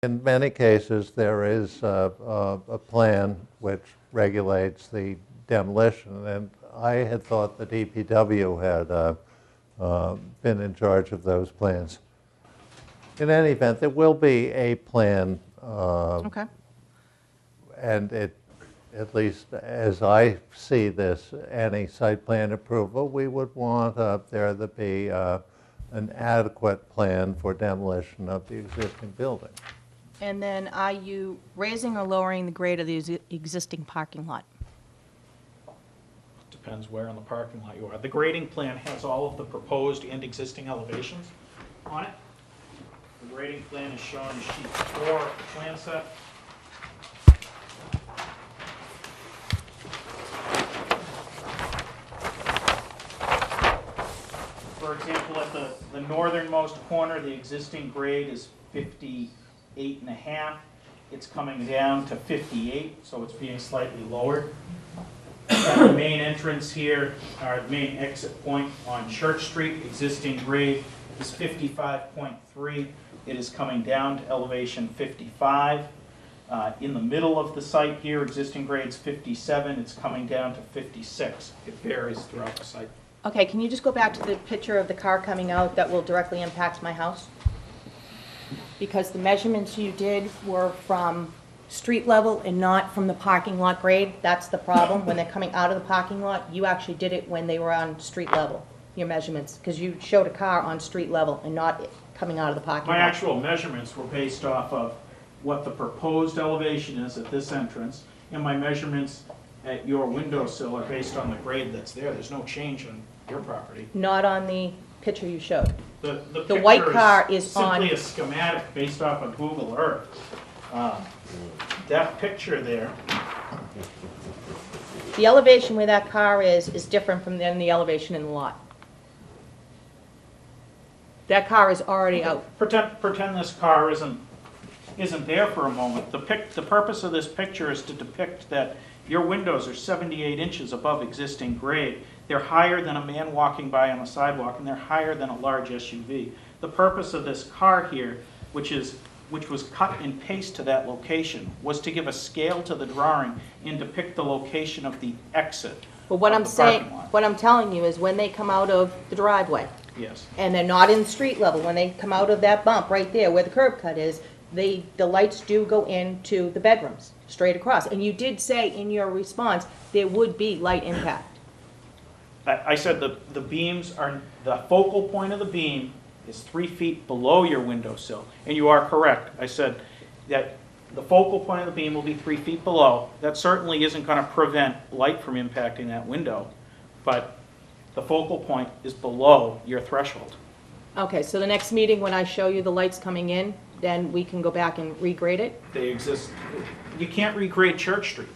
In many cases, there is a plan which regulates the demolition, and I had thought the DPW had been in charge of those plans. In any event, there will be a plan, Okay. and at least as I see this, any site plan approval, we would want there to be an adequate plan for demolition of the existing building. And then are you raising or lowering the grade of the existing parking lot? Depends where in the parking lot you are. The grading plan has all of the proposed and existing elevations on it. The grading plan is shown in sheet 4 of the plan set. For example, at the northernmost corner, the existing grade is 58.5. It's coming down to 58, so it's being slightly lowered. At the main entrance here, our main exit point on Church Street, existing grade is 55.3. It is coming down to elevation 55. In the middle of the site here, existing grade's 57. It's coming down to 56. It varies throughout the site. Okay, can you just go back to the picture of the car coming out that will directly impact my house? Because the measurements you did were from street level and not from the parking lot grade. That's the problem. When they're coming out of the parking lot, you actually did it when they were on street level, your measurements, because you showed a car on street level and not coming out of the parking lot. My actual measurements were based off of what the proposed elevation is at this entrance, and my measurements at your windowsill are based on the grade that's there. There's no change on your property. Not on the picture you showed. The white picture car is on- simply a schematic based off of Google Earth. That picture there, The elevation where that car is different from than the elevation in the lot. That car is already out. pretend this car isn't there for a moment. The purpose of this picture is to depict that your windows are 78 inches above existing grade. They're higher than a man walking by on a sidewalk, and they're higher than a large SUV. The purpose of this car here, which was cut and paste to that location, was to give a scale to the drawing and depict the location of the exit But what of I'm the saying, parking lot. what I'm telling you is when they come out of the driveway, Yes. and they're not in street level, when they come out of that bump right there where the curb cut is, the lights do go into the bedrooms, straight across. And you did say in your response, there would be light impact. I said the beams are, the focal point of the beam is 3 feet below your windowsill. And you are correct. I said that the focal point of the beam will be 3 feet below. That certainly isn't going to prevent light from impacting that window, but the focal point is below your threshold. Okay, so the next meeting, when I show you the lights coming in, then we can go back and regrade it? They exist. You can't regrade Church Street.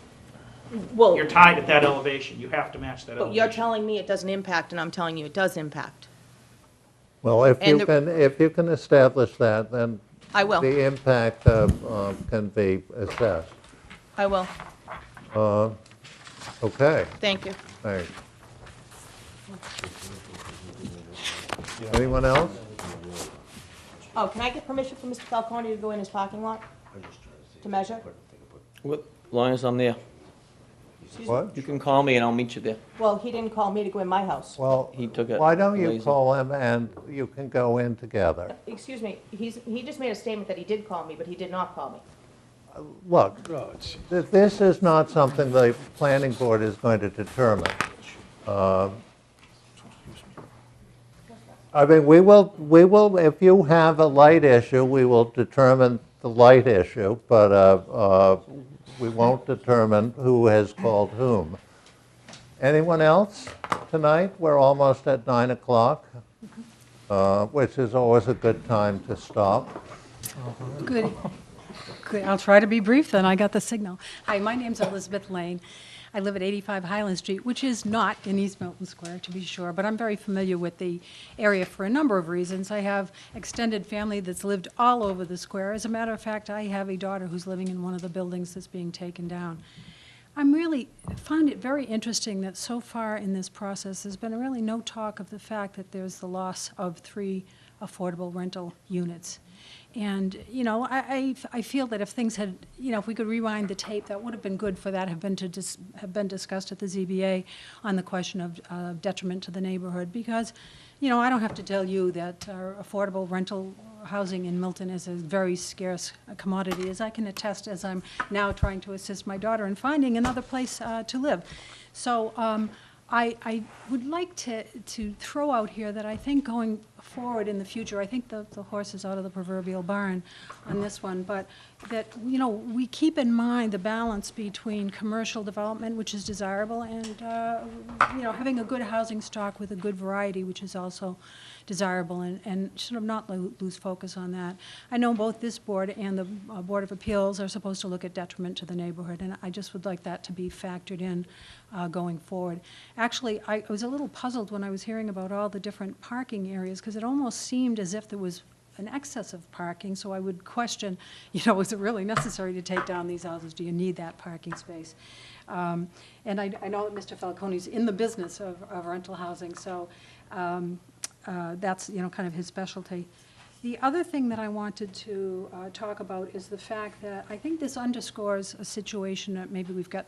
Well, You're tied at that elevation. You have to match that but elevation. you're telling me it doesn't impact, and I'm telling you it does impact. Well, if And you can establish that, then I will. the impact can be assessed. I will. Okay, Thank you. thanks. Anyone else? Oh, can I get permission from Mr. Falcone to go in his parking lot to measure? Well, as long as I'm there. Excuse me? What? You can call me and I'll meet you there. Well, he didn't call me to go in my house. Well, He took it why don't you lazy. call him and you can go in together? Excuse me, he just made a statement that he did call me, but he did not call me. Look, this is not something the planning board is going to determine. I mean, we will, if you have a light issue, we will determine the light issue, but we won't determine who has called whom. Anyone else tonight? We're almost at 9 o'clock, which is always a good time to stop. Good. Good. I'll try to be brief then. I got the signal. Hi, my name's Elizabeth Lane. I live at 85 Highland Street, which is not in East Milton Square, to be sure, but I'm very familiar with the area for a number of reasons. I have extended family that's lived all over the square. As a matter of fact, I have a daughter who's living in one of the buildings that's being taken down. I'm really find it very interesting that so far in this process, there's been really no talk of the fact that there's the loss of 3 affordable rental units. And, you know, I feel that if things had, you know, if we could rewind the tape, that would have been good for that, have been discussed at the ZBA on the question of detriment to the neighborhood. Because, you know, I don't have to tell you that affordable rental housing in Milton is a very scarce commodity, as I can attest as I'm now trying to assist my daughter in finding another place to live. So I would like to throw out here that I think going forward in the future, I think the horse is out of the proverbial barn on this one, but that, you know, we keep in mind the balance between commercial development, which is desirable, and, you know, having a good housing stock with a good variety, which is also desirable, and sort of not lose focus on that. I know both this board and the Board of Appeals are supposed to look at detriment to the neighborhood, and I just would like that to be factored in going forward. Actually, I was a little puzzled when I was hearing about all the different parking areas, because it almost seemed as if there was an excess of parking, so I would question, you know, is it really necessary to take down these houses? Do you need that parking space? And I know that Mr. Falcone's in the business of rental housing, so that's, you know, kind of his specialty. The other thing that I wanted to talk about is the fact that I think this underscores a situation that maybe we've got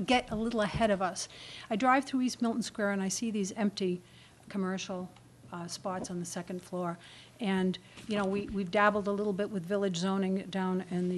get a little ahead of us. I drive through East Milton Square and I see these empty commercial spots on the second floor. And, you know, we've dabbled a little bit with village zoning down in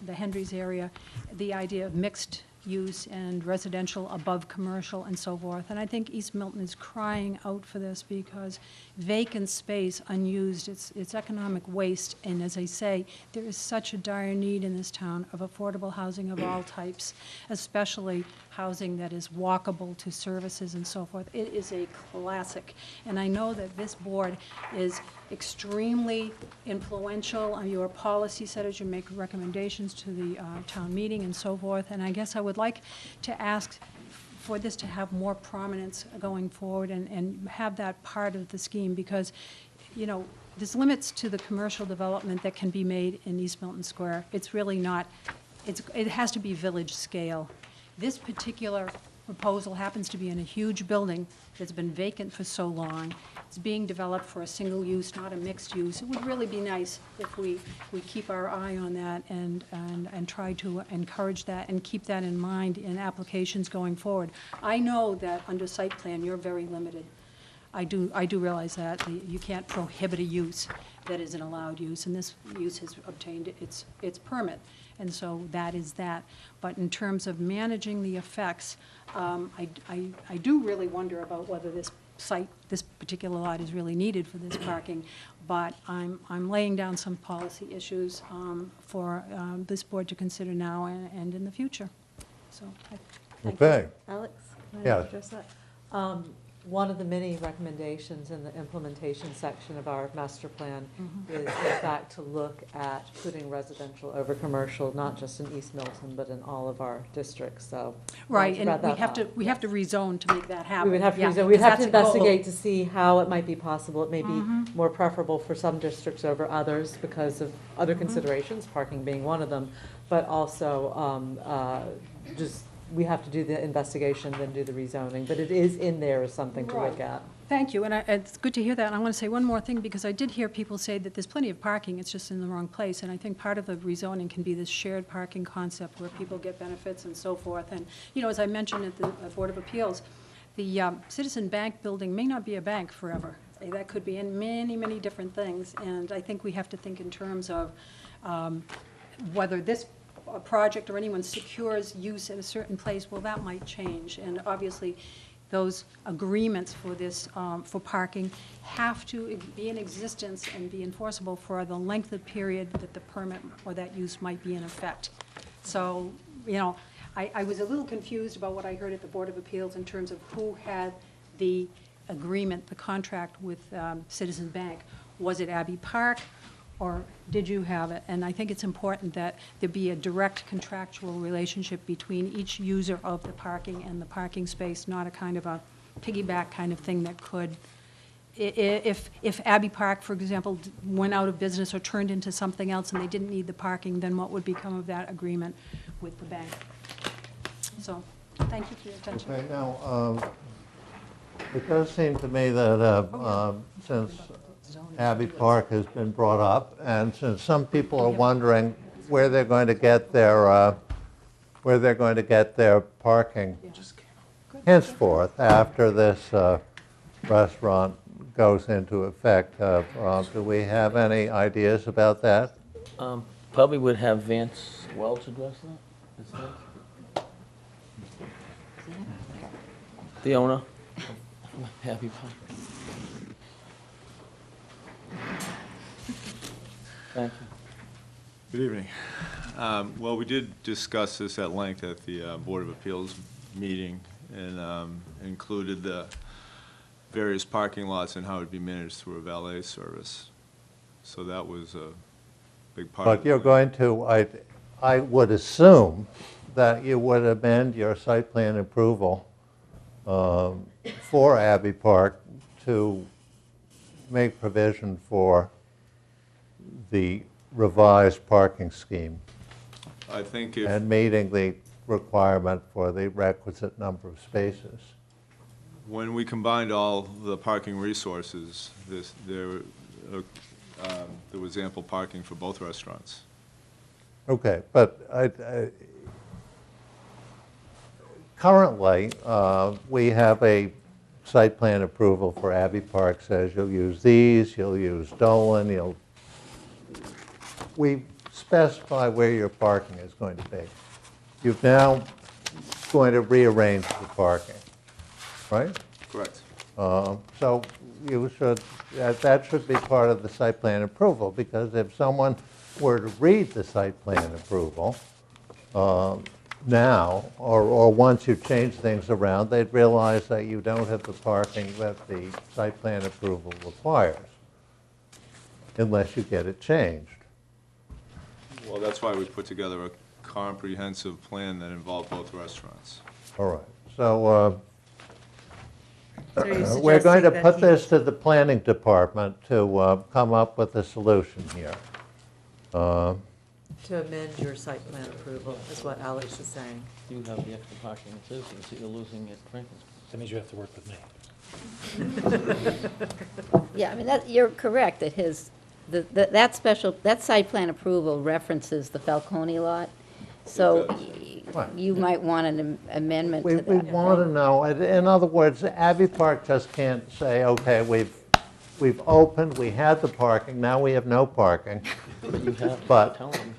the Hendry's area, the idea of mixed use and residential above commercial and so forth. And I think East Milton is crying out for this because vacant space, unused, it's economic waste. And as I say, there is such a dire need in this town of affordable housing of all types, especially housing that is walkable to services and so forth. It is a classic. And I know that this board is extremely influential on your policy setters. You make recommendations to the town meeting and so forth. And I guess I would like to ask for this to have more prominence going forward and have that part of the scheme, because, you know, there's limits to the commercial development that can be made in East Milton Square. It's really not, it has to be village scale. This particular proposal happens to be in a huge building that's been vacant for so long. It's being developed for a single use, not a mixed use. It would really be nice if we keep our eye on that and try to encourage that and keep that in mind in applications going forward. I know that under site plan, you're very limited. I do realize that. You can't prohibit a use that is an allowed use, and this use has obtained its permit. And so that is that. But in terms of managing the effects, I do really wonder about whether this site, this particular lot is really needed for this parking. But I'm laying down some policy issues for this board to consider now and in the future. So, thank you. Okay. Alex, can I Yes. address that? One of the many recommendations in the implementation section of our master plan is, in fact, to look at putting residential over commercial, not just in East Milton, but in all of our districts, so. Right, glad you brought and that we have to up. rezone to make that happen. We would have to, Yeah, we'd have to because that's a goal. investigate to see how it might be possible. It may be more preferable for some districts over others because of other considerations, parking being one of them, but also just, we have to do the investigation, then do the rezoning, but it is in there as something to look Right. at. Thank you, and it's good to hear that. And I want to say one more thing, because I did hear people say that there's plenty of parking, it's just in the wrong place. And I think part of the rezoning can be this shared parking concept where people get benefits and so forth. And, you know, as I mentioned at the Board of Appeals, the Citizen Bank building may not be a bank forever. That could be in many, many different things. And I think we have to think in terms of whether this a project or anyone secures use at a certain place, well, that might change. And obviously, those agreements for this, for parking, have to be in existence and be enforceable for the length of period that the permit or that use might be in effect. So, you know, I was a little confused about what I heard at the Board of Appeals in terms of who had the agreement, the contract with Citizen Bank. Was it Abbey Park? Or did you have it? And I think it's important that there be a direct contractual relationship between each user of the parking and the parking space, not a kind of a piggyback kind of thing that could, if Abbey Park, for example, went out of business or turned into something else and they didn't need the parking, then what would become of that agreement with the bank? So, thank you for your attention. Okay, now, it does seem to me that since Abbey Park has been brought up, and since some people are wondering where they're going to get their parking henceforth after this restaurant goes into effect, do we have any ideas about that? Probably would have Vance Welch address that. Is that- The owner of Happy Park. Thank you. Good evening. Well, we did discuss this at length at the Board of Appeals meeting, and included the various parking lots and how it would be managed through a valet service. So that was a big part of But it. you're going to, I would assume that you would amend your site plan approval for Abbey Park to make provision for the revised parking scheme I think if, and meeting the requirement for the requisite number of spaces. when we combined all the parking resources, there was ample parking for both restaurants. Okay, but currently, we have a site plan approval for Abbey Park, says you'll use these, you'll use Dolan, we specify where your parking is going to be. You're now going to rearrange the parking, right? Correct. So you should, that should be part of the site plan approval, because if someone were to read the site plan approval now, or once you change things around, they'd realize that you don't have the parking that the site plan approval requires, unless you get it changed. Well, that's why we put together a comprehensive plan that involved both restaurants. All right, so So you're we're going to suggesting that put he- this to the planning department to come up with a solution here. To amend your site plan approval, is what Alex is saying. You have the extra parking too, so you're losing at Franklin's. That means you have to work with me. Yeah, I mean, you're correct, that that site plan approval references the Falcone lot, so Right. you might want an amendment We to that. want to know, in other words, Abbey Park just can't say, okay, we've opened, we had the parking, now we have no parking. But you have, But- tell them you have.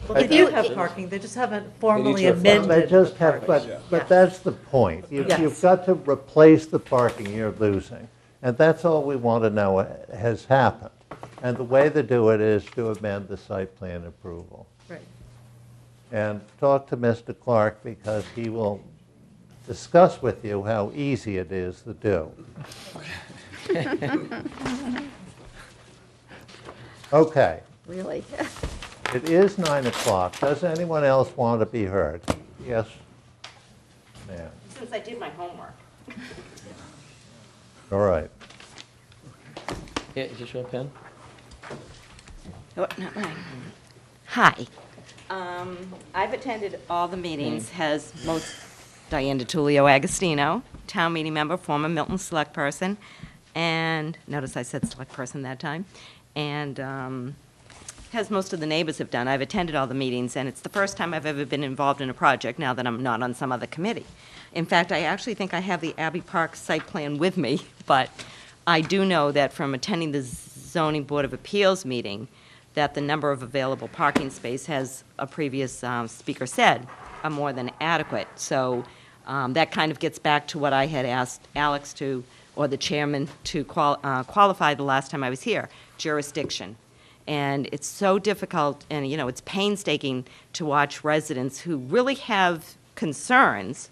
Well, they do have parking, they just haven't formally amended. They just the have, parking. but that's the point. Yes. You've got to replace the parking you're losing. And that's all we want to know has happened. And the way to do it is to amend the site plan approval. Right. And talk to Mr. Clark, because he will discuss with you how easy it is to do. Okay, Really? it is 9 o'clock. Does anyone else want to be heard? Yes, ma'am. Since I did my homework. All right. Yeah, is this your pen? Oh, not mine. Hi. I've attended all the meetings, has most, Diane DiTullio Agostino, town meeting member, former Milton select person, and, notice I said select person that time, and as most of the neighbors have done, I've attended all the meetings, and it's the first time I've ever been involved in a project now that I'm not on some other committee. In fact, I actually think I have the Abbey Park site plan with me, but I do know that from attending the zoning board of appeals meeting, that the number of available parking space, as a previous speaker said, are more than adequate. So that kind of gets back to what I had asked Alex to, or the chairman, to qualify the last time I was here, jurisdiction. And it's so difficult, and it's painstaking to watch residents who really have concerns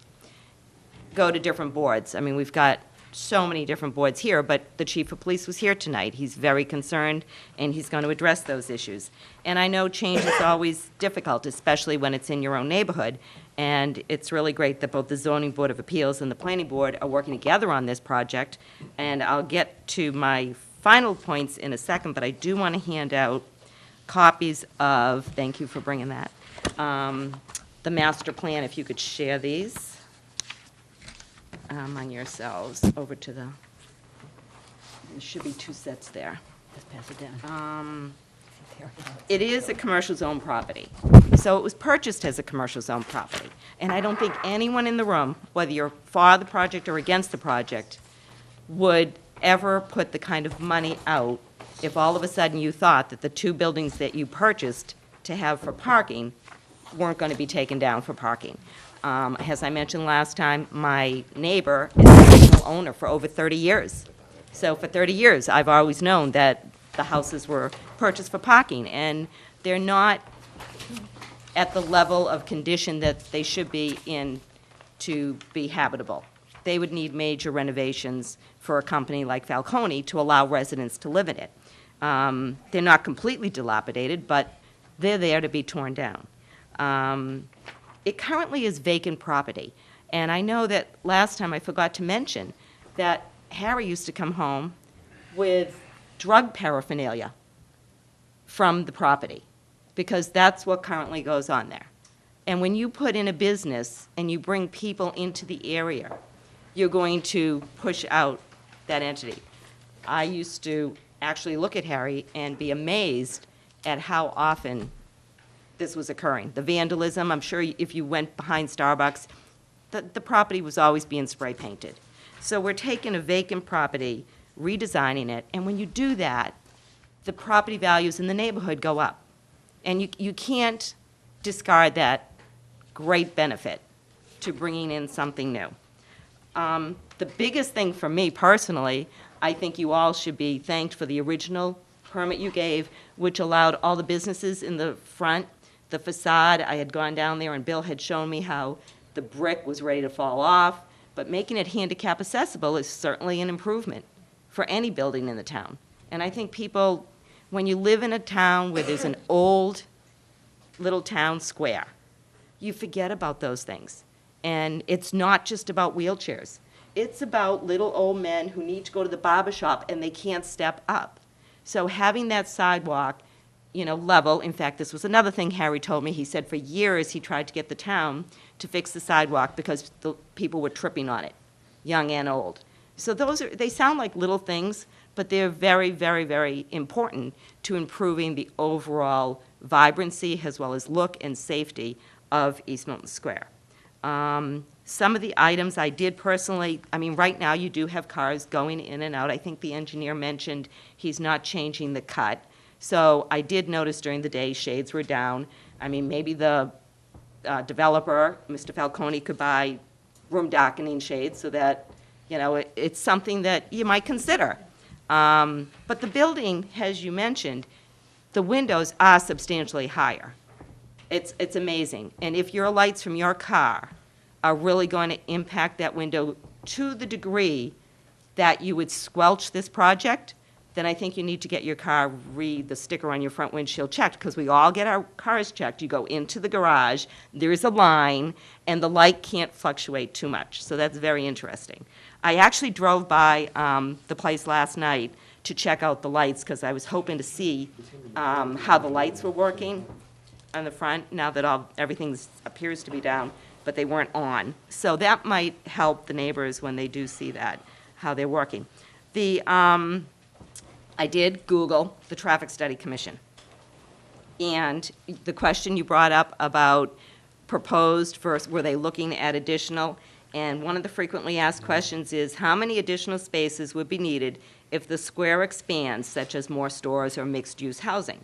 go to different boards. I mean, we've got so many different boards here, but the chief of police was here tonight. He's very concerned, and he's going to address those issues. And I know change is always difficult, especially when it's in your own neighborhood, and it's really great that both the zoning board of appeals and the planning board are working together on this project. And I'll get to my final points in a second, but I do want to hand out copies of, thank you for bringing that, the master plan, if you could share these on yourselves over to the There should be 2 sets there. Just pass it down. It is a commercial zone property. So it was purchased as a commercial zone property. And I don't think anyone in the room, whether you're for the project or against the project, would ever put the kind of money out if all of a sudden you thought that the 2 buildings that you purchased to have for parking weren't going to be taken down for parking. As I mentioned last time, my neighbor is the original owner for over 30 years. So for 30 years, I've always known that the houses were purchased for parking, and they're not at the level of condition that they should be in to be habitable. They would need major renovations for a company like Falcone to allow residents to live in it. They're not completely dilapidated, but they're there to be torn down. It currently is vacant property, and I know that last time I forgot to mention that Harry used to come home with drug paraphernalia from the property, because that's what currently goes on there. And when you put in a business and you bring people into the area, you're going to push out that entity. I used to actually look at Harry and be amazed at how often this was occurring. The vandalism, I'm sure if you went behind Starbucks, the property was always being spray painted. So we're taking a vacant property, redesigning it, and when you do that, the property values in the neighborhood go up. And you can't discard that great benefit to bringing in something new. The biggest thing for me personally, I think you all should be thanked for the original permit you gave, which allowed all the businesses in the front, the facade. I had gone down there and Bill had shown me how the brick was ready to fall off, but making it handicap accessible is certainly an improvement for any building in the town. And I think people, when you live in a town where there's an old little town square, you forget about those things. And it's not just about wheelchairs. It's about little old men who need to go to the barber shop and they can't step up. So having that sidewalk, level, in fact, this was another thing Harry told me. He said for years he tried to get the town to fix the sidewalk because the people were tripping on it, young and old. So they sound like little things, but they're very, very, very important to improving the overall vibrancy as well as look and safety of East Milton Square. Some of the items I did personally, right now you do have cars going in and out. I think the engineer mentioned he's not changing the cut. So I did notice during the day shades were down. Maybe the developer, Mr. Falcone, could buy room darkening shades so that, it's something that you might consider. But the building, as you mentioned, the windows are substantially higher. It's amazing. And if your lights from your car are really going to impact that window to the degree that you would squelch this project, then I think you need to get your car, read the sticker on your front windshield checked, because we all get our cars checked. You go into the garage, there's a line, and the light can't fluctuate too much. So that's very interesting. I actually drove by the place last night to check out the lights, because I was hoping to see how the lights were working on the front, now that everything appears to be down, but they weren't on. So that might help the neighbors when they do see that, how they're working. I did Google the Traffic Study Commission. And the question you brought up about proposed versus were they looking at additional, and one of the frequently asked questions is how many additional spaces would be needed if the square expands, such as more stores or mixed-use housing?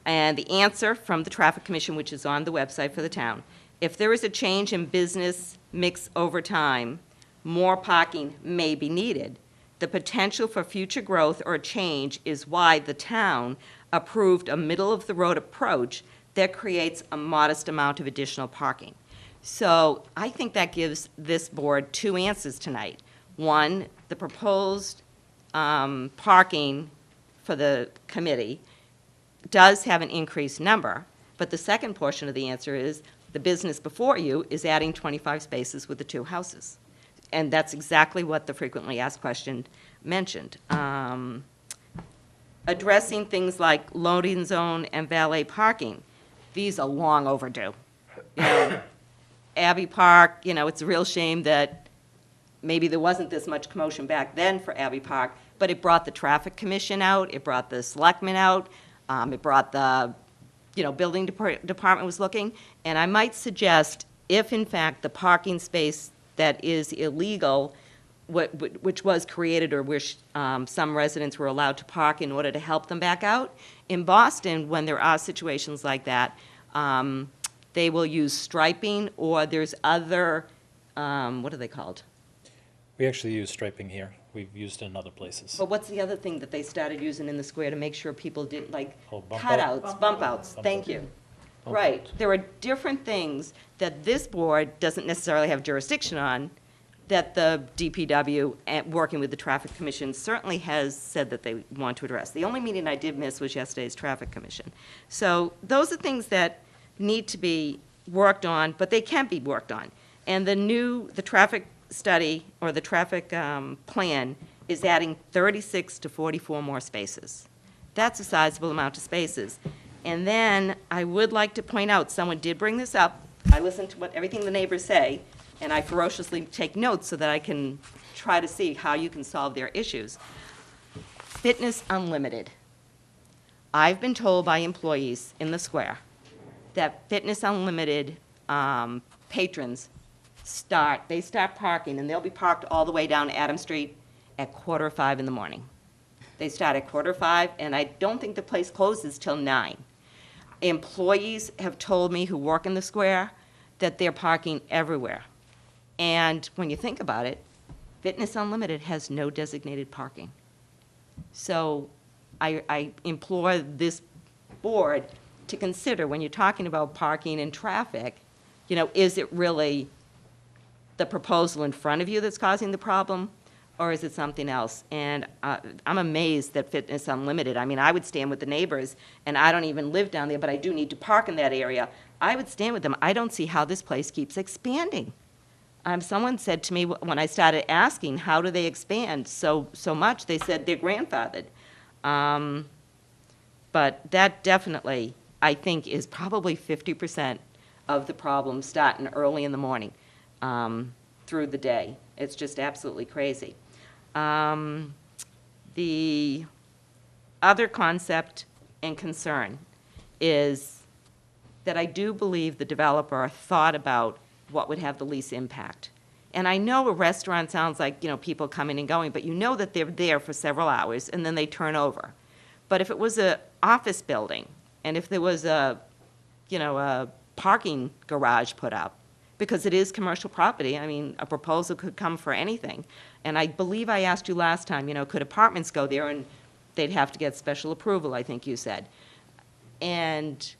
And the answer from the Traffic Commission, which is on the website for the town, if there is a change in business mix over time, more parking may be needed. The potential for future growth or change is why the town approved a middle-of-the-road approach that creates a modest amount of additional parking. So I think that gives this board 2 answers tonight. One, the proposed parking for the committee does have an increased number, but the second portion of the answer is the business before you is adding 25 spaces with the 2 houses. And that's exactly what the frequently asked question mentioned. Addressing things like loading zone and valet parking, these are long overdue. Abbey Park, it's a real shame that maybe there wasn't this much commotion back then for Abbey Park, but it brought the traffic commission out, it brought the selectmen out, it brought the, building department was looking. And I might suggest, if in fact the parking space that is illegal, which was created or which some residents were allowed to park in order to help them back out, in Boston, when there are situations like that, they will use striping, or there's other, what are they called? We actually use striping here. We've used it in other places. But what's the other thing that they started using in the square to make sure people didn't, like, Oh, bump out? cutouts, bump outs, thank you. Right, there are different things that this board doesn't necessarily have jurisdiction on, that the DPW, working with the Traffic Commission, certainly has said that they want to address. The only meeting I did miss was yesterday's Traffic Commission. So those are things that need to be worked on, but they can be worked on. And the traffic study, or the traffic plan, is adding 36 to 44 more spaces. That's a sizable amount of spaces. And then I would like to point out, someone did bring this up. I listened to everything the neighbors say, and I ferociously take notes so that I can try to see how you can solve their issues. Fitness Unlimited. I've been told by employees in the square that Fitness Unlimited patrons start parking, and they'll be parked all the way down Adam Street at 4:45 in the morning. They start at 4:45, and I don't think the place closes till 9. Employees have told me who work in the square that they're parking everywhere. And when you think about it, Fitness Unlimited has no designated parking. So I implore this board to consider, when you're talking about parking and traffic, is it really the proposal in front of you that's causing the problem, or is it something else? And I'm amazed that Fitness Unlimited, I would stand with the neighbors, and I don't even live down there, but I do need to park in that area. I would stand with them. I don't see how this place keeps expanding. Someone said to me when I started asking, how do they expand so much? They said they're grandfathered. But that definitely, I think, is probably 50% of the problem starting early in the morning through the day. It's just absolutely crazy. The other concept and concern is that I do believe the developer thought about what would have the least impact. And I know a restaurant sounds like, people coming and going, but that they're there for several hours and then they turn over. But if it was an office building, and if there was a parking garage put up, because it is commercial property, a proposal could come for anything. And I believe I asked you last time, could apartments go there, and they'd have to get special approval, I think you said. And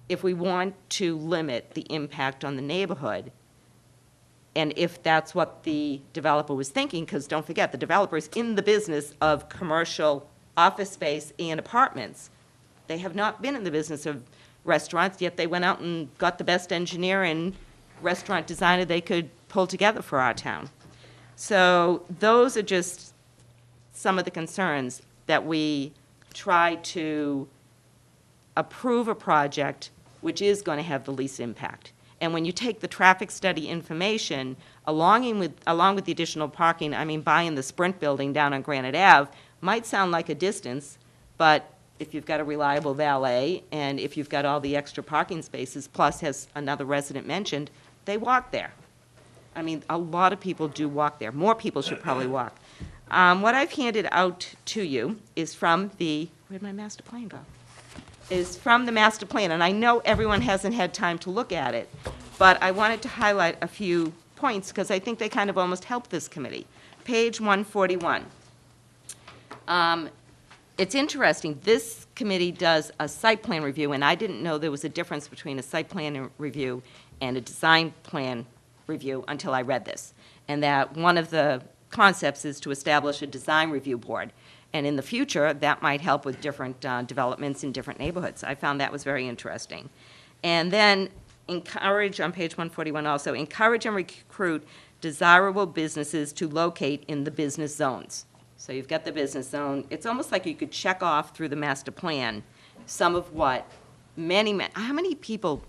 if we want to limit the impact on the neighborhood, and if that's what the developer was thinking, because don't forget, the developer's in the business of commercial office space and apartments. They have not been in the business of restaurants, yet they went out and got the best engineer and restaurant designer they could pull together for our town. So those are just some of the concerns that we try to approve a project which is going to have the least impact. And when you take the traffic study information, along with the additional parking, buying the Sprint building down on Granite Ave might sound like a distance, but if you've got a reliable valet, and if you've got all the extra parking spaces, plus, as another resident mentioned, they walk there. A lot of people do walk there. More people should probably walk. What I've handed out to you is from where'd my master plan go? Is from the master plan, and I know everyone hasn't had time to look at it, but I wanted to highlight a few points because I think they kind of almost help this committee. Page 141. It's interesting, this committee does a site plan review, and I didn't know there was a difference between a site plan review and a design plan review until I read this, and that one of the concepts is to establish a design review board. And in the future, that might help with different developments in different neighborhoods. I found that was very interesting. And then encourage, on page 141 also, encourage and recruit desirable businesses to locate in the business zones. So you've got the business zone. It's almost like you could check off through the master plan some of what how many people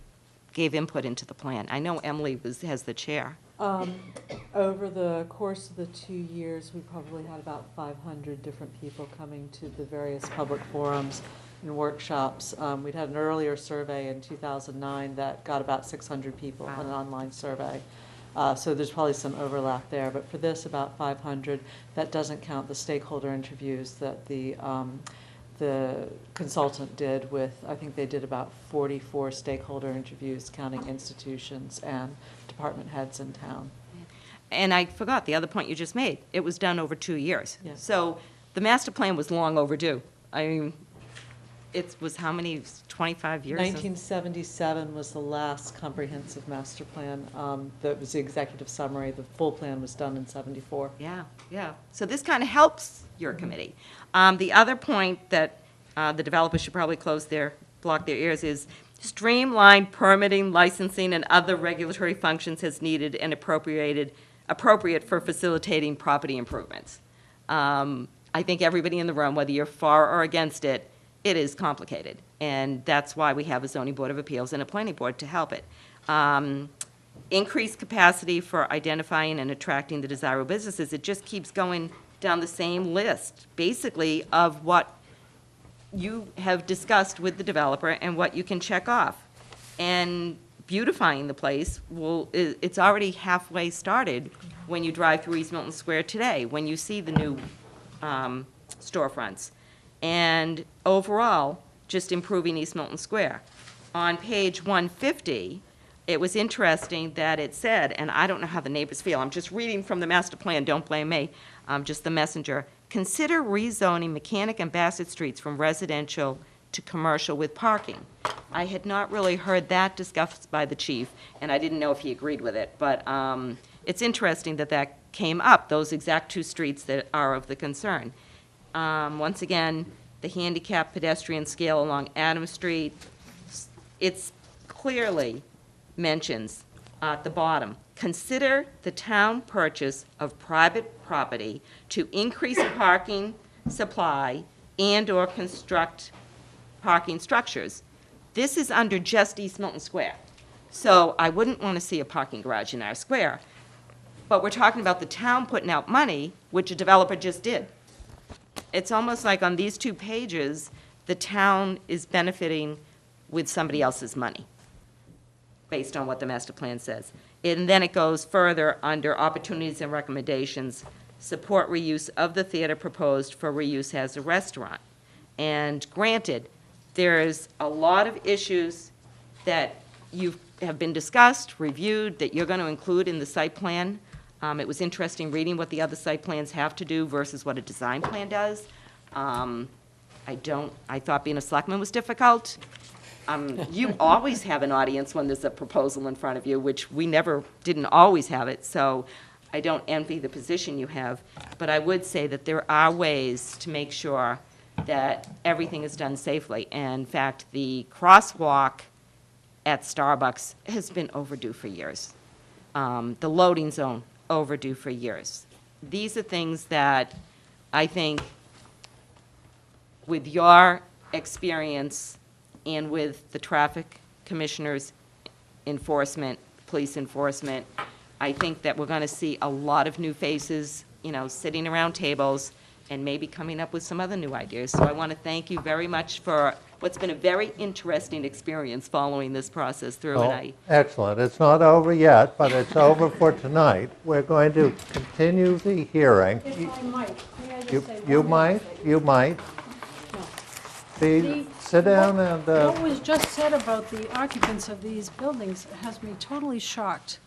gave input into the plan? I know Emily has the chair. Over the course of the 2 years, we probably had about 500 different people coming to the various public forums and workshops. We'd had an earlier survey in 2009 that got about 600 people, an online survey. So there's probably some overlap there, but for this, about 500. That doesn't count the stakeholder interviews that the consultant did with, I think they did about 44 stakeholder interviews, counting institutions and department heads in town. And I forgot the other point you just made. It was done over 2 years. Yes. So the master plan was long overdue. I mean, it was how many, 25 years? 1977 was the last comprehensive master plan. That was the executive summary. The full plan was done in 74. Yeah, yeah. So this kind of helps your committee. The other point that the developers should probably block their ears is streamline permitting, licensing, and other regulatory functions as needed and appropriate for facilitating property improvements. I think everybody in the room, whether you're for or against it, it is complicated. And that's why we have a zoning board of appeals and a planning board to help it. Increased capacity for identifying and attracting the desirable businesses. It just keeps going down the same list, basically, of what you have discussed with the developer and what you can check off. And beautifying the place, it's already halfway started when you drive through East Milton Square today, when you see the new storefronts. And overall, just improving East Milton Square. On page 150, it was interesting that it said, and I don't know how the neighbors feel, I'm just reading from the master plan, don't blame me, I'm just the messenger. Consider rezoning Mechanic and Bassett Streets from residential to commercial with parking. I had not really heard that discussed by the chief, and I didn't know if he agreed with it, but it's interesting that that came up, those exact two streets that are of the concern. Once again, the handicap pedestrian scale along Adams Street, it's clearly mentions at the bottom, consider the town purchase of private property to increase parking supply and/or construct parking structures. This is under just East Milton Square. So I wouldn't want to see a parking garage in our square. But we're talking about the town putting out money, which a developer just did. It's almost like on these 2 pages, the town is benefiting with somebody else's money, based on what the master plan says. And then it goes further under opportunities and recommendations, support reuse of the theater proposed for reuse as a restaurant. And granted, there's a lot of issues that have been discussed, reviewed, that you're going to include in the site plan. It was interesting reading what the other site plans have to do versus what a design plan does. I thought being a selectman was difficult. You always have an audience when there's a proposal in front of you, which we didn't always have it, so I don't envy the position you have. But I would say that there are ways to make sure that everything is done safely. And in fact, the crosswalk at Starbucks has been overdue for years. The loading zone, overdue for years. These are things that I think, with your experience and with the traffic commissioner's enforcement, police enforcement, I think that we're going to see a lot of new faces, sitting around tables and maybe coming up with some other new ideas. So I want to thank you very much for what's been a very interesting experience following this process through. Well, excellent. It's not over yet, but it's over for tonight. We're going to continue the hearing. If I might, may I just say You one might, thing? you might. Sit down and, What was just said about the occupants of these buildings has me totally shocked.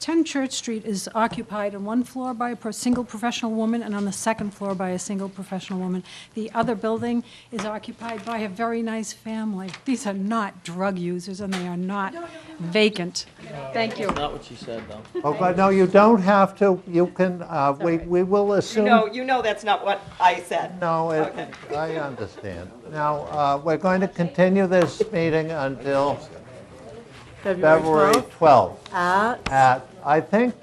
10 Church Street is occupied on one floor by a single professional woman and on the second floor by a single professional woman. The other building is occupied by a very nice family. These are not drug users and they are not vacant. Thank you. That's not what she said, though. oh, but no, you don't have to, you can, we will assume. You know that's not what I said. No, I understand. Now, we're going to continue this meeting until February 12th. I think,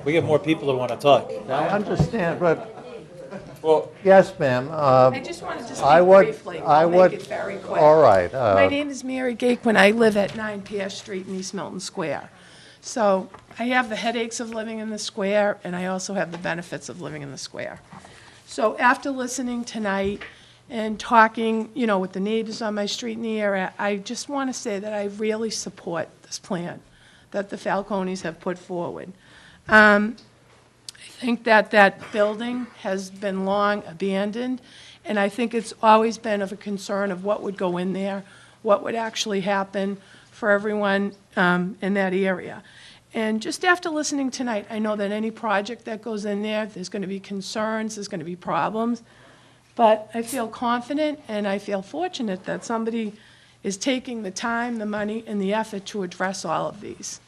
We have more people that want to talk. I understand, but, Well, yes, ma'am. I just wanted to I speak would- briefly. I I'll would- make it very quick. All right. My name is Mary Gakeman. I live at 9 Pierce Street in East Milton Square. So I have the headaches of living in the square, and I also have the benefits of living in the square. So after listening tonight and talking, you know, with the neighbors on my street in the area, I just want to say that I really support this plan that the Falcones have put forward. I think that that building has been long abandoned, and I think it's always been of a concern of what would go in there, what would actually happen for everyone in that area. And just after listening tonight, I know that any project that goes in there, there's going to be concerns, there's going to be problems, but I feel confident and I feel fortunate that somebody is taking the time, the money, and the effort to address all of these.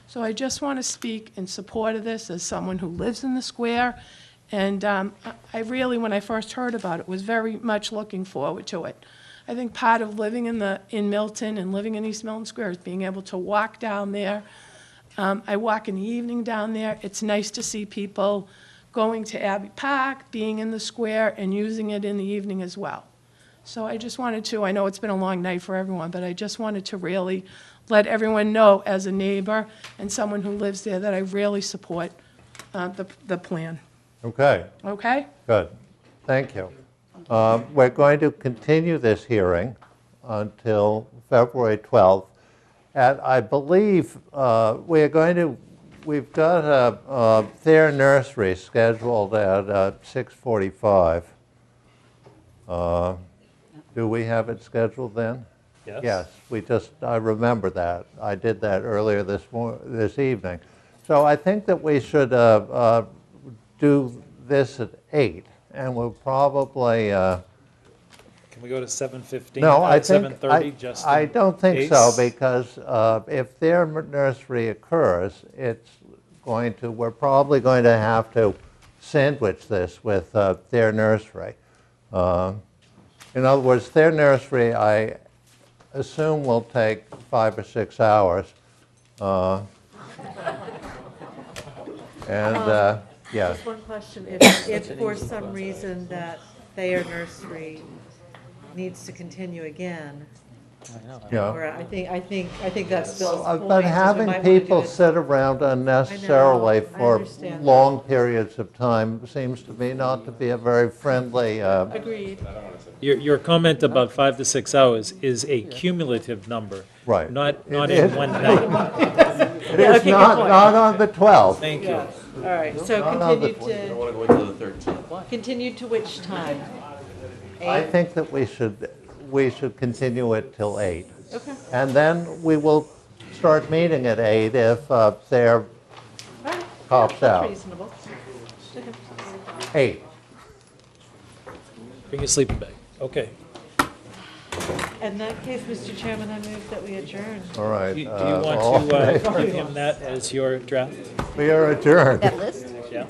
So I just want to speak in support of this as someone who lives in the square, and I really, when I first heard about it, was very much looking forward to it. I think part of living in Milton and living in East Milton Square is being able to walk down there. I walk in the evening down there. It's nice to see people going to Abbey Park, being in the square, and using it in the evening as well. So I just wanted to, I know it's been a long night for everyone, but I just wanted to really let everyone know as a neighbor and someone who lives there that I really support the plan. Okay, Okay? good. Thank you. We're going to continue this hearing until February 12th. And I believe we've got a Thayer Nursery scheduled at 6:45. Do we have it scheduled then? Yes. Yes, I remember that. I did that earlier this evening. So I think that we should do this at 8, and we'll probably... Can we go to 7:15? No, I think, 7:30, just I in don't think so, case? because if their nursery occurs, we're probably going to have to sandwich this with their nursery. In other words, their nursery, I assume, will take 5 or 6 hours. And, yes. Just one question, if for some reason that Thayer Nursery needs to continue again, Yeah. or I think that's Bill's point. But is we having might wanna do people it- sit around unnecessarily I for understand that. long periods of time seems to me not to be a very friendly... Agreed. Your comment about 5 to 6 hours is a cumulative number. Right. Not It in is. one night. It is okay, good not point. on the 12th. Thank you. Yeah, all right, so Not on the continue to which time? I 8? think that we should continue it till 8. Okay. And then we will start meeting at 8 if they're All right. pops That's out. reasonable. Okay. 8. Bring your sleeping bag. Okay. In that case, Mr. Chairman, I move that we adjourn. All right. Do you all want to right. give him that as your draft? We are adjourned. That list? Yeah.